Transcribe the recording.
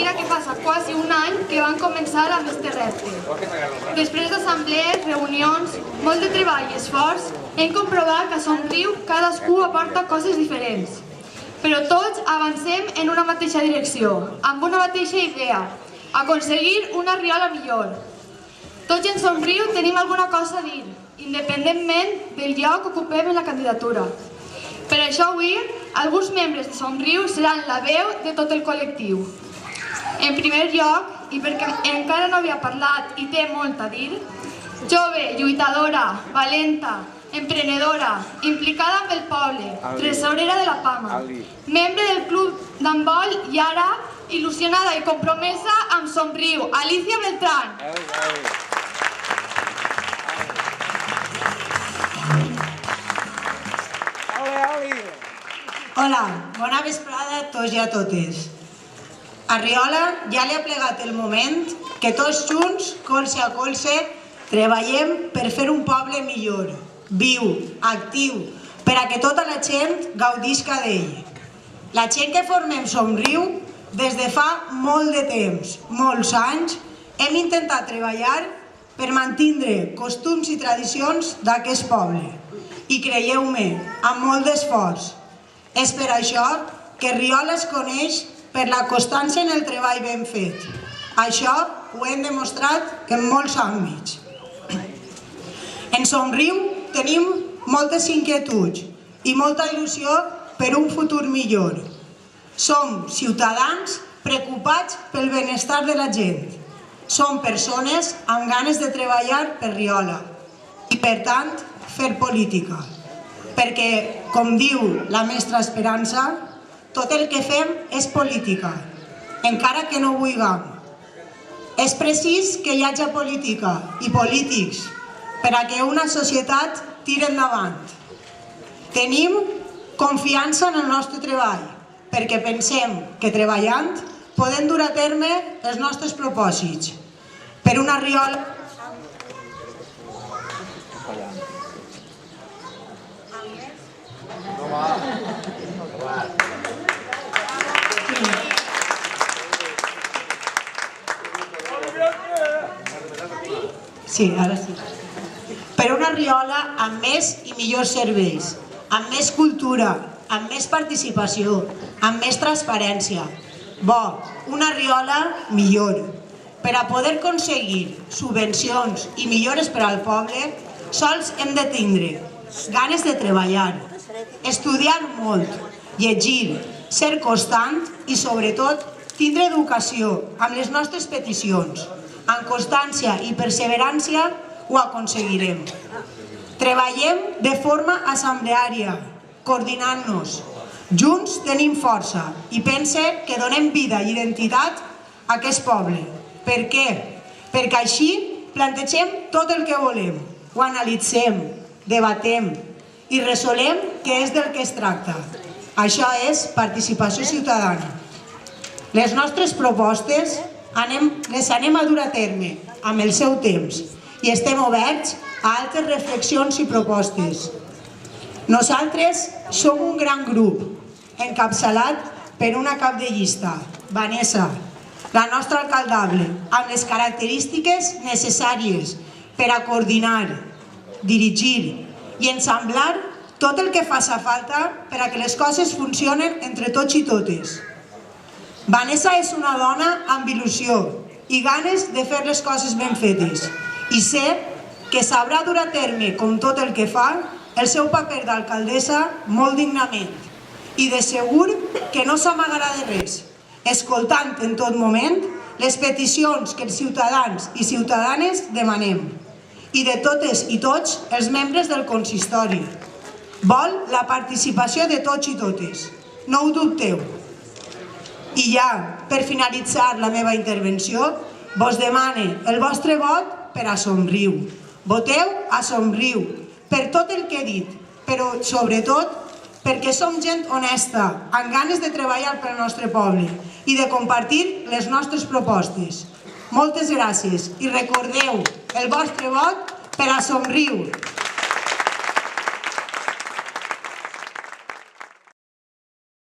mira que fa quasi un any que van començar amb este repte. Després d'assemblees, reunions, molt de treball i esforç, hem comprovat que a Somriu cadascú aporta coses diferents. Però tots avancem en una mateixa direcció, amb una mateixa idea, aconseguir una Riola millor. Tots en Somriu tenim alguna cosa a dir, independentment del lloc que ocupem en la candidatura. Per això avui, alguns membres de Somriu seran la veu de tot el col·lectiu. En primer lloc, i perquè encara no havia parlat i té molt a dir, jove, lluitadora, valenta, emprenedora, implicada amb el poble, tresorera de la Pama, membre del club d'handbol i ara il·lusionada i compromesa amb Somriu, Alicia Beltrán. Hola, bona vesprada a tots i a totes. A Riola ja li ha plegat el moment que tots junts, colze a colze, treballem per fer un poble millor, viu, actiu, per a que tota la gent gaudisca d'ell. La gent que formem Somriu, des de fa molt de temps, molts anys, hem intentat treballar per mantindre costums i tradicions d'aquest poble. I creieu-me, amb molt d'esforç. És per això que Riola es coneix per la constància en el treball ben fet. Això ho hem demostrat en molts àmbits. En Somriu tenim moltes inquietuds i molta il·lusió per un futur millor. Som ciutadans preocupats pel benestar de la gent. Som persones amb ganes de treballar per Riola i, per tant, fer política. Perquè, com diu la mestra Esperança, tot el que fem és política, encara que no ho vulguem. És precís que hi hagi política i polítics per a que una societat tiri endavant. Tenim confiança en el nostre treball, perquè pensem que treballant podem dur a terme els nostres propòsits. Per una Riola Sí, ara sí. Per una Riola amb més i millors serveis, amb més cultura, amb més participació, amb més transparència. Bo, una Riola millor. Per a poder aconseguir subvencions i millores per al poble, sols hem de tindre ganes de treballar, estudiar molt, llegir, ser constant i, sobretot, tindre educació amb les nostres peticions. Amb constància i perseverància ho aconseguirem. Treballem de forma assembleària, coordinant-nos. Junts tenim força i pense que donem vida i identitat a aquest poble. Per què? Perquè així plantegem tot el que volem, ho analitzem, debatem i resolem què és del que es tracta. Això és participació ciutadana. Les nostres propostes les anem a dur a terme amb el seu temps i estem oberts a altres reflexions i propostes. Nosaltres som un gran grup, encapçalat per una cap de llista, Vanessa, la nostra alcaldable, amb les característiques necessàries per a coordinar, dirigir i ensamblar tot el que faci falta per a que les coses funcionen entre tots i totes. Vanessa és una dona amb il·lusió i ganes de fer les coses ben fetes i sé que sabrà dur a terme, com tot el que fa, el seu paper d'alcaldessa molt dignament i de segur que no s'amagarà de res, escoltant en tot moment les peticions que els ciutadans i ciutadanes demanem i de totes i tots els membres del consistori. Vol la participació de tots i totes, no ho dubteu. I ja, per finalitzar la meva intervenció, vos demane el vostre vot per a Somriu. Voteu a Somriu per tot el que he dit, però sobretot perquè som gent honesta, amb ganes de treballar pel nostre poble i de compartir les nostres propostes. Moltes gràcies i recordeu el vostre vot per a Somriu.